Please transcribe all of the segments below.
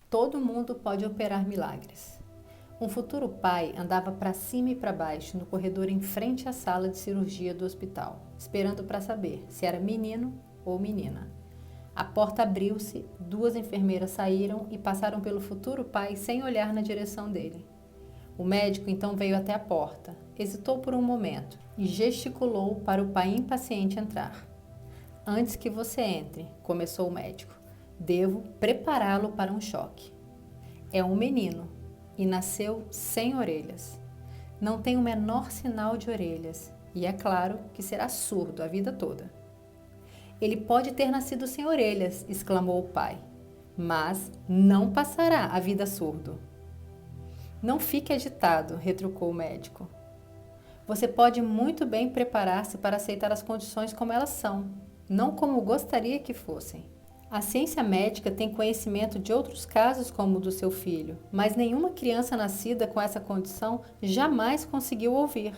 Todo mundo pode operar milagres. Um futuro pai andava para cima e para baixo no corredor em frente à sala de cirurgia do hospital, esperando para saber se era menino ou menina. A porta abriu-se, duas enfermeiras saíram e passaram pelo futuro pai sem olhar na direção dele. O médico então veio até a porta, hesitou por um momento e gesticulou para o pai impaciente entrar. Antes que você entre, começou o médico, devo prepará-lo para um choque. É um menino e nasceu sem orelhas. Não tem o menor sinal de orelhas e é claro que será surdo a vida toda. Ele pode ter nascido sem orelhas, exclamou o pai, mas não passará a vida surdo. Não fique agitado, retrucou o médico. Você pode muito bem preparar-se para aceitar as condições como elas são, não como gostaria que fossem. A ciência médica tem conhecimento de outros casos como o do seu filho, mas nenhuma criança nascida com essa condição jamais conseguiu ouvir.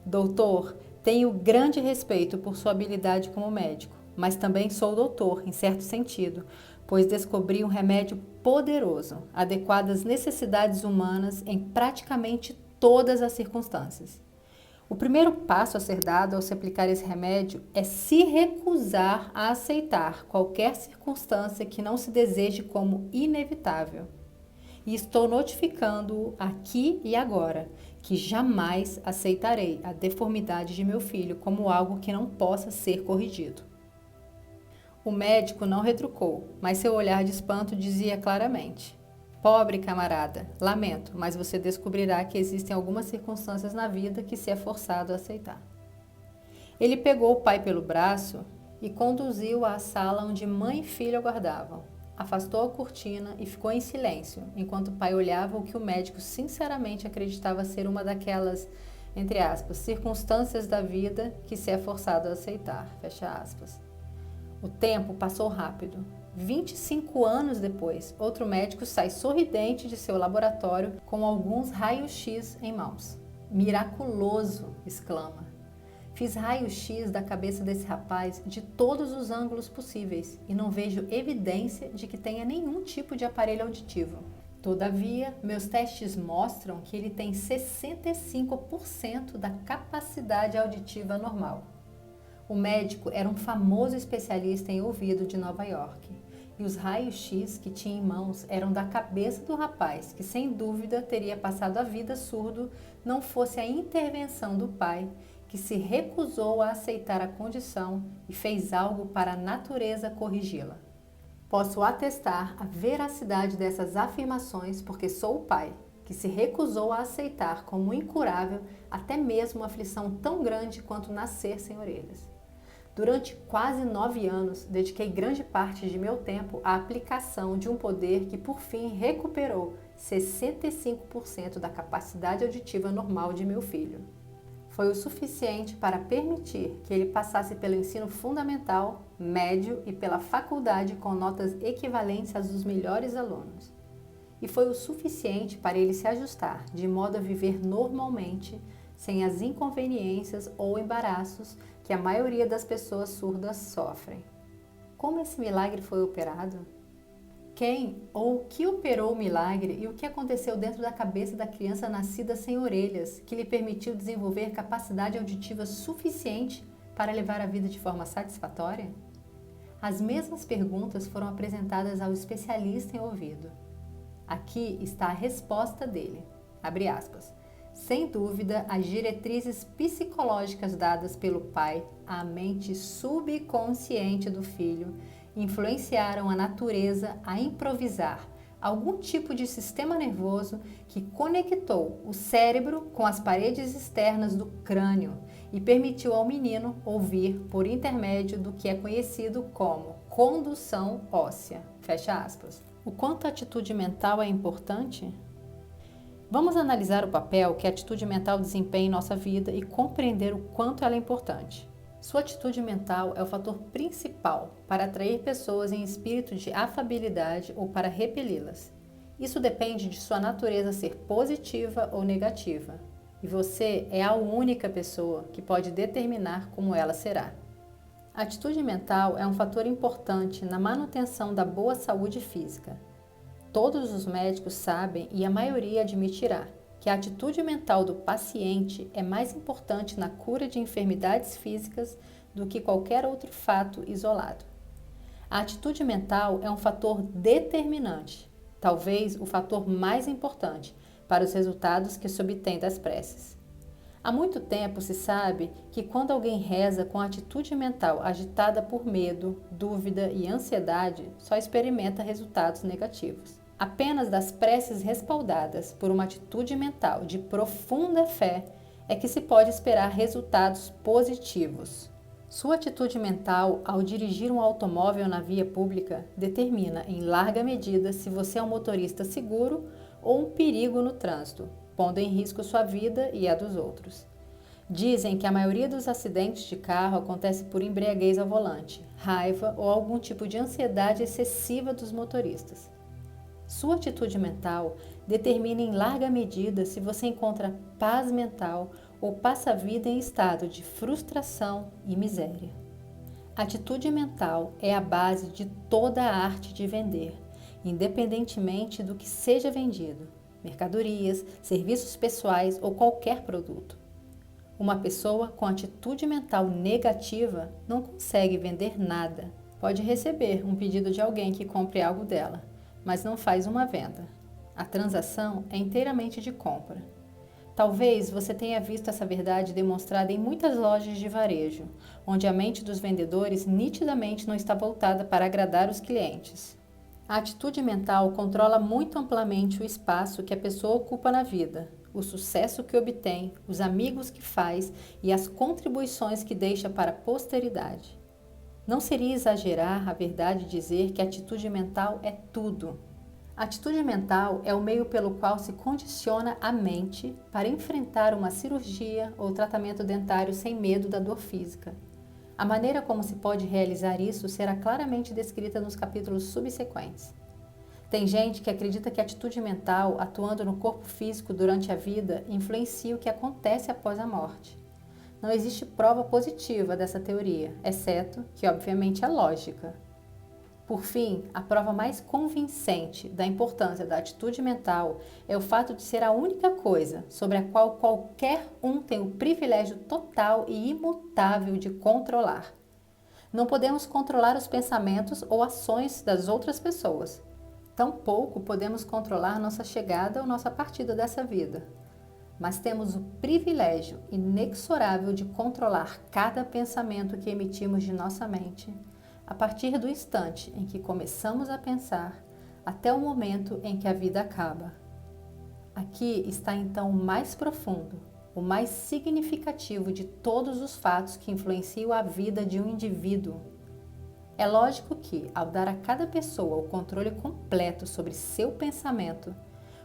Doutor, tenho grande respeito por sua habilidade como médico, mas também sou doutor, em certo sentido, pois descobri um remédio poderoso, adequado às necessidades humanas em praticamente todas as circunstâncias. O primeiro passo a ser dado ao se aplicar esse remédio é se recusar a aceitar qualquer circunstância que não se deseje como inevitável. E estou notificando-o aqui e agora que jamais aceitarei a deformidade de meu filho como algo que não possa ser corrigido. O médico não retrucou, mas seu olhar de espanto dizia claramente: pobre camarada, lamento, mas você descobrirá que existem algumas circunstâncias na vida que se é forçado a aceitar. Ele pegou o pai pelo braço e conduziu-o à sala onde mãe e filho aguardavam. Afastou a cortina e ficou em silêncio, enquanto o pai olhava o que o médico sinceramente acreditava ser uma daquelas, entre aspas, circunstâncias da vida que se é forçado a aceitar, fecha aspas. O tempo passou rápido. 25 anos depois, outro médico sai sorridente de seu laboratório com alguns raios-x em mãos. Miraculoso! Exclama. Fiz raio-x da cabeça desse rapaz de todos os ângulos possíveis e não vejo evidência de que tenha nenhum tipo de aparelho auditivo. Todavia, meus testes mostram que ele tem 65% da capacidade auditiva normal. O médico era um famoso especialista em ouvido de Nova York e os raios-x que tinha em mãos eram da cabeça do rapaz, que sem dúvida teria passado a vida surdo não fosse a intervenção do pai, que se recusou a aceitar a condição e fez algo para a natureza corrigi-la. Posso atestar a veracidade dessas afirmações porque sou o pai, que se recusou a aceitar como incurável até mesmo uma aflição tão grande quanto nascer sem orelhas. Durante quase 9 anos, dediquei grande parte de meu tempo à aplicação de um poder que, por fim, recuperou 65% da capacidade auditiva normal de meu filho. Foi o suficiente para permitir que ele passasse pelo ensino fundamental, médio e pela faculdade com notas equivalentes às dos melhores alunos. E foi o suficiente para ele se ajustar, de modo a viver normalmente, sem as inconveniências ou embaraços que a maioria das pessoas surdas sofrem. Como esse milagre foi operado? Quem ou o que operou o milagre e o que aconteceu dentro da cabeça da criança nascida sem orelhas, que lhe permitiu desenvolver capacidade auditiva suficiente para levar a vida de forma satisfatória? As mesmas perguntas foram apresentadas ao especialista em ouvido. Aqui está a resposta dele, abre aspas. Sem dúvida, as diretrizes psicológicas dadas pelo pai à mente subconsciente do filho influenciaram a natureza a improvisar algum tipo de sistema nervoso que conectou o cérebro com as paredes externas do crânio e permitiu ao menino ouvir por intermédio do que é conhecido como condução óssea. Fecha aspas. O quanto a atitude mental é importante? Vamos analisar o papel que a atitude mental desempenha em nossa vida e compreender o quanto ela é importante. Sua atitude mental é o fator principal para atrair pessoas em espírito de afabilidade ou para repeli-las. Isso depende de sua natureza ser positiva ou negativa, e você é a única pessoa que pode determinar como ela será. A atitude mental é um fator importante na manutenção da boa saúde física. todos os médicos sabem e a maioria admitirá que a atitude mental do paciente é mais importante na cura de enfermidades físicas do que qualquer outro fato isolado. A atitude mental é um fator determinante, talvez o fator mais importante para os resultados que se obtém das preces. Há muito tempo se sabe que quando alguém reza com atitude mental agitada por medo, dúvida e ansiedade, só experimenta resultados negativos. Apenas das preces respaldadas por uma atitude mental de profunda fé é que se pode esperar resultados positivos. Sua atitude mental ao dirigir um automóvel na via pública determina em larga medida se você é um motorista seguro ou um perigo no trânsito, pondo em risco sua vida e a dos outros. Dizem que a maioria dos acidentes de carro acontece por embriaguez ao volante, raiva ou algum tipo de ansiedade excessiva dos motoristas. Sua atitude mental determina em larga medida se você encontra paz mental ou passa a vida em estado de frustração e miséria. Atitude mental é a base de toda a arte de vender, independentemente do que seja vendido, mercadorias, serviços pessoais ou qualquer produto. Uma pessoa com atitude mental negativa não consegue vender nada. Pode receber um pedido de alguém que compre algo dela, mas não faz uma venda. A transação é inteiramente de compra. Talvez você tenha visto essa verdade demonstrada em muitas lojas de varejo, onde a mente dos vendedores nitidamente não está voltada para agradar os clientes. A atitude mental controla muito amplamente o espaço que a pessoa ocupa na vida, o sucesso que obtém, os amigos que faz e as contribuições que deixa para a posteridade. Não seria exagerar a verdade dizer que a atitude mental é tudo. A atitude mental é o meio pelo qual se condiciona a mente para enfrentar uma cirurgia ou tratamento dentário sem medo da dor física. A maneira como se pode realizar isso será claramente descrita nos capítulos subsequentes. Tem gente que acredita que a atitude mental, atuando no corpo físico durante a vida, influencia o que acontece após a morte. Não existe prova positiva dessa teoria, exceto que, obviamente, é lógica. Por fim, a prova mais convincente da importância da atitude mental é o fato de ser a única coisa sobre a qual qualquer um tem o privilégio total e imutável de controlar. Não podemos controlar os pensamentos ou ações das outras pessoas. Tampouco podemos controlar nossa chegada ou nossa partida dessa vida. Mas temos o privilégio inexorável de controlar cada pensamento que emitimos de nossa mente, a partir do instante em que começamos a pensar até o momento em que a vida acaba. Aqui está então o mais profundo, o mais significativo de todos os fatos que influenciam a vida de um indivíduo. É lógico que, ao dar a cada pessoa o controle completo sobre seu pensamento,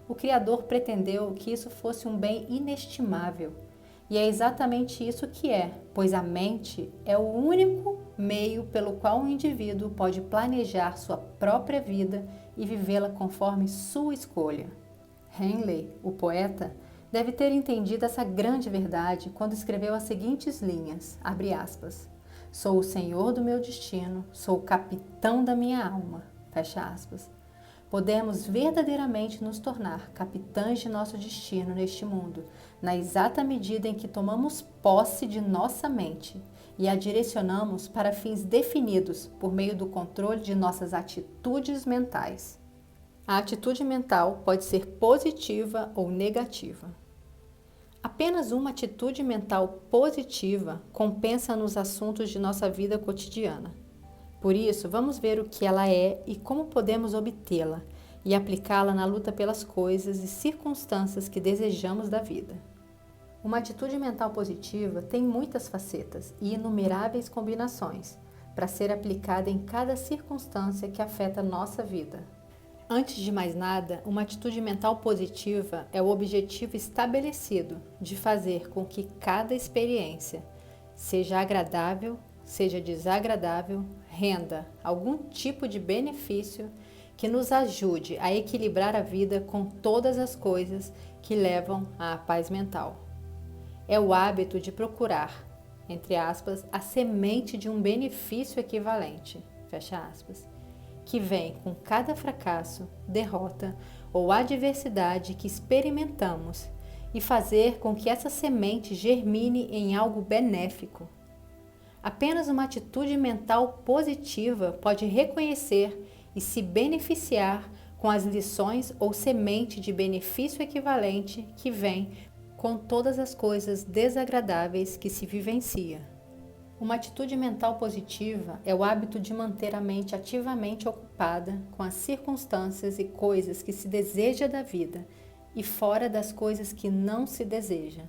o Criador pretendeu que isso fosse um bem inestimável. E é exatamente isso que é, pois a mente é o único meio pelo qual um indivíduo pode planejar sua própria vida e vivê-la conforme sua escolha. Henley, o poeta, deve ter entendido essa grande verdade quando escreveu as seguintes linhas, abre aspas, sou o senhor do meu destino, sou o capitão da minha alma, fecha aspas. Podemos verdadeiramente nos tornar capitães de nosso destino neste mundo, na exata medida em que tomamos posse de nossa mente e a direcionamos para fins definidos por meio do controle de nossas atitudes mentais. A atitude mental pode ser positiva ou negativa. Apenas uma atitude mental positiva compensa nos assuntos de nossa vida cotidiana. Por isso, vamos ver o que ela é e como podemos obtê-la e aplicá-la na luta pelas coisas e circunstâncias que desejamos da vida. Uma atitude mental positiva tem muitas facetas e inumeráveis combinações para ser aplicada em cada circunstância que afeta nossa vida. Antes de mais nada, uma atitude mental positiva é o objetivo estabelecido de fazer com que cada experiência, seja agradável, seja desagradável, renda algum tipo de benefício que nos ajude a equilibrar a vida com todas as coisas que levam à paz mental. É o hábito de procurar, entre aspas, a semente de um benefício equivalente, fecha aspas, que vem com cada fracasso, derrota ou adversidade que experimentamos e fazer com que essa semente germine em algo benéfico. Apenas uma atitude mental positiva pode reconhecer e se beneficiar com as lições ou semente de benefício equivalente que vem com todas as coisas desagradáveis que se vivencia. Uma atitude mental positiva é o hábito de manter a mente ativamente ocupada com as circunstâncias e coisas que se deseja da vida e fora das coisas que não se deseja.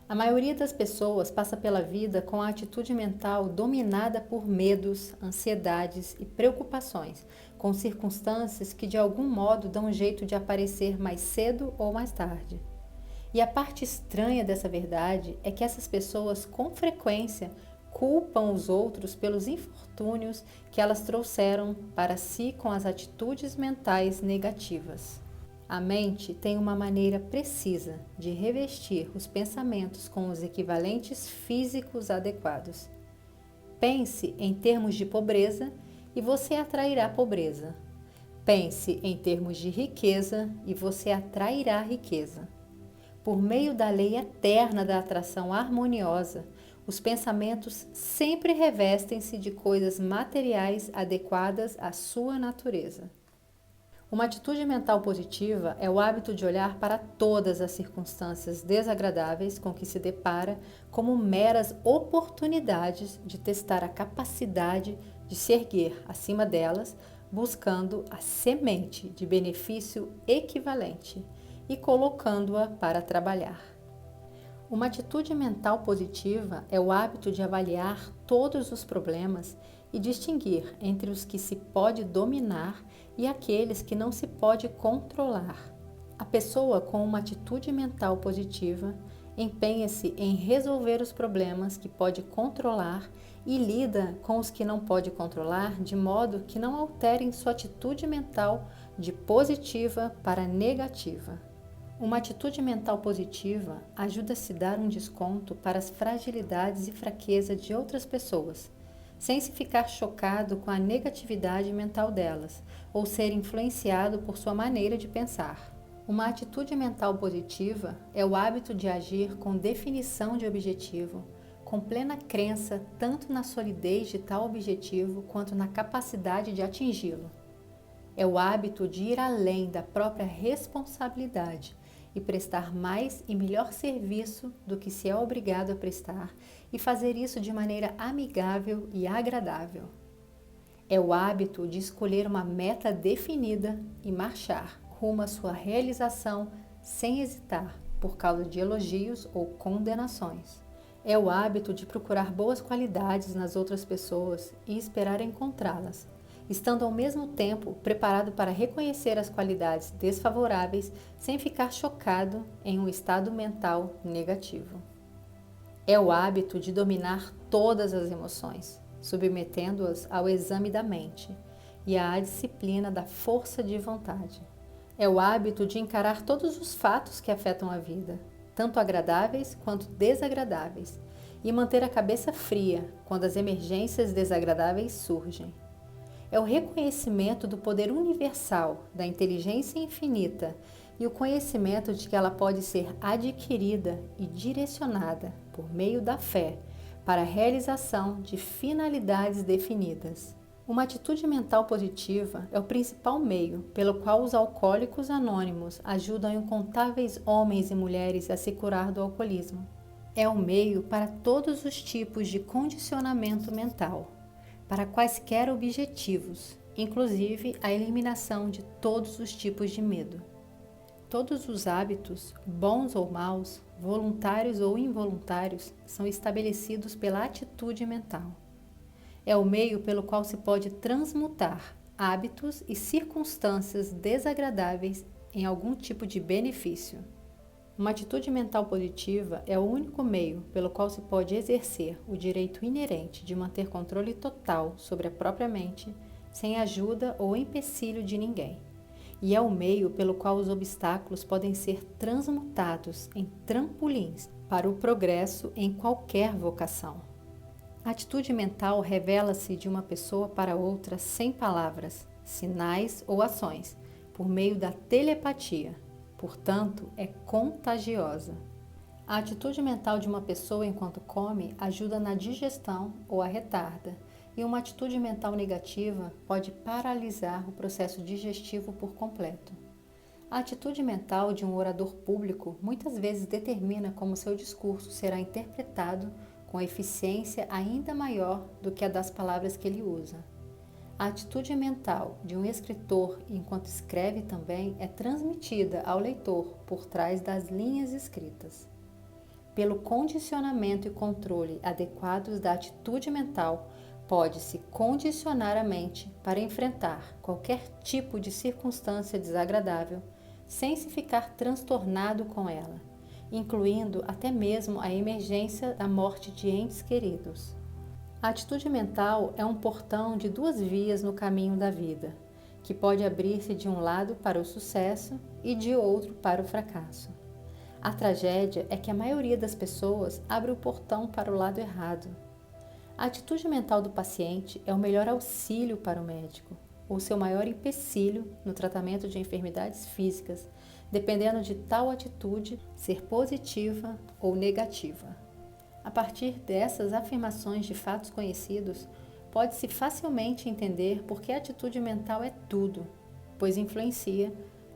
A maioria das pessoas passa pela vida com a atitude mental dominada por medos, ansiedades e preocupações, com circunstâncias que de algum modo dão um jeito de aparecer mais cedo ou mais tarde. E a parte estranha dessa verdade é que essas pessoas com frequência culpam os outros pelos infortúnios que elas trouxeram para si com as atitudes mentais negativas. A mente tem uma maneira precisa de revestir os pensamentos com os equivalentes físicos adequados. Pense em termos de pobreza e você atrairá pobreza. Pense em termos de riqueza e você atrairá riqueza. Por meio da lei eterna da atração harmoniosa, os pensamentos sempre revestem-se de coisas materiais adequadas à sua natureza. Uma atitude mental positiva é o hábito de olhar para todas as circunstâncias desagradáveis com que se depara como meras oportunidades de testar a capacidade de se erguer acima delas, buscando a semente de benefício equivalente e colocando-a para trabalhar. Uma atitude mental positiva é o hábito de avaliar todos os problemas e distinguir entre os que se pode dominar e aqueles que não se pode controlar. A pessoa com uma atitude mental positiva empenha-se em resolver os problemas que pode controlar e lida com os que não pode controlar de modo que não alterem sua atitude mental de positiva para negativa. Uma atitude mental positiva ajuda a se dar um desconto para as fragilidades e fraquezas de outras pessoas, sem se ficar chocado com a negatividade mental delas, ou ser influenciado por sua maneira de pensar. Uma atitude mental positiva é o hábito de agir com definição de objetivo, com plena crença tanto na solidez de tal objetivo quanto na capacidade de atingi-lo. É o hábito de ir além da própria responsabilidade e prestar mais e melhor serviço do que se é obrigado a prestar e fazer isso de maneira amigável e agradável. É o hábito de escolher uma meta definida e marchar rumo à sua realização sem hesitar por causa de elogios ou condenações. É o hábito de procurar boas qualidades nas outras pessoas e esperar encontrá-las, estando ao mesmo tempo preparado para reconhecer as qualidades desfavoráveis sem ficar chocado em um estado mental negativo. É o hábito de dominar todas as emoções, submetendo-as ao exame da mente e à disciplina da força de vontade. É o hábito de encarar todos os fatos que afetam a vida, tanto agradáveis quanto desagradáveis, e manter a cabeça fria quando as emergências desagradáveis surgem. É o reconhecimento do poder universal, da inteligência infinita e o conhecimento de que ela pode ser adquirida e direcionada por meio da fé para a realização de finalidades definidas. Uma atitude mental positiva é o principal meio pelo qual os alcoólicos anônimos ajudam incontáveis homens e mulheres a se curar do alcoolismo. É o meio para todos os tipos de condicionamento mental, para quaisquer objetivos, inclusive a eliminação de todos os tipos de medo. Todos os hábitos, bons ou maus, voluntários ou involuntários, são estabelecidos pela atitude mental. É o meio pelo qual se pode transmutar hábitos e circunstâncias desagradáveis em algum tipo de benefício. Uma atitude mental positiva é o único meio pelo qual se pode exercer o direito inerente de manter controle total sobre a própria mente, sem ajuda ou empecilho de ninguém. E é o meio pelo qual os obstáculos podem ser transmutados em trampolins para o progresso em qualquer vocação. A atitude mental revela-se de uma pessoa para outra sem palavras, sinais ou ações, por meio da telepatia. Portanto, é contagiosa. A atitude mental de uma pessoa enquanto come ajuda na digestão ou a retarda, e uma atitude mental negativa pode paralisar o processo digestivo por completo. A atitude mental de um orador público muitas vezes determina como seu discurso será interpretado com eficiência ainda maior do que a das palavras que ele usa. A atitude mental de um escritor enquanto escreve também é transmitida ao leitor por trás das linhas escritas. Pelo condicionamento e controle adequados da atitude mental, pode-se condicionar a mente para enfrentar qualquer tipo de circunstância desagradável sem se ficar transtornado com ela, incluindo até mesmo a emergência da morte de entes queridos. A atitude mental é um portão de duas vias no caminho da vida, que pode abrir-se de um lado para o sucesso e de outro para o fracasso. A tragédia é que a maioria das pessoas abre o portão para o lado errado. A atitude mental do paciente é o melhor auxílio para o médico, ou seu maior empecilho no tratamento de enfermidades físicas, dependendo de tal atitude ser positiva ou negativa. A partir dessas afirmações de fatos conhecidos, pode-se facilmente entender por que a atitude mental é tudo, pois influencia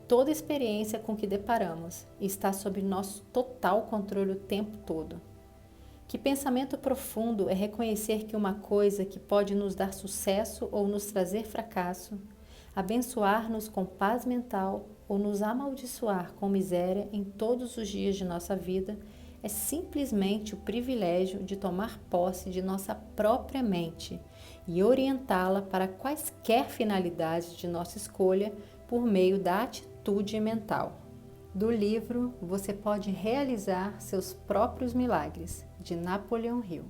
toda a experiência com que deparamos e está sob nosso total controle o tempo todo. Que pensamento profundo é reconhecer que uma coisa que pode nos dar sucesso ou nos trazer fracasso, abençoar-nos com paz mental ou nos amaldiçoar com miséria em todos os dias de nossa vida, é simplesmente o privilégio de tomar posse de nossa própria mente e orientá-la para quaisquer finalidades de nossa escolha por meio da atitude mental. Do livro Você Pode Realizar Seus Próprios Milagres, de Napoleon Hill.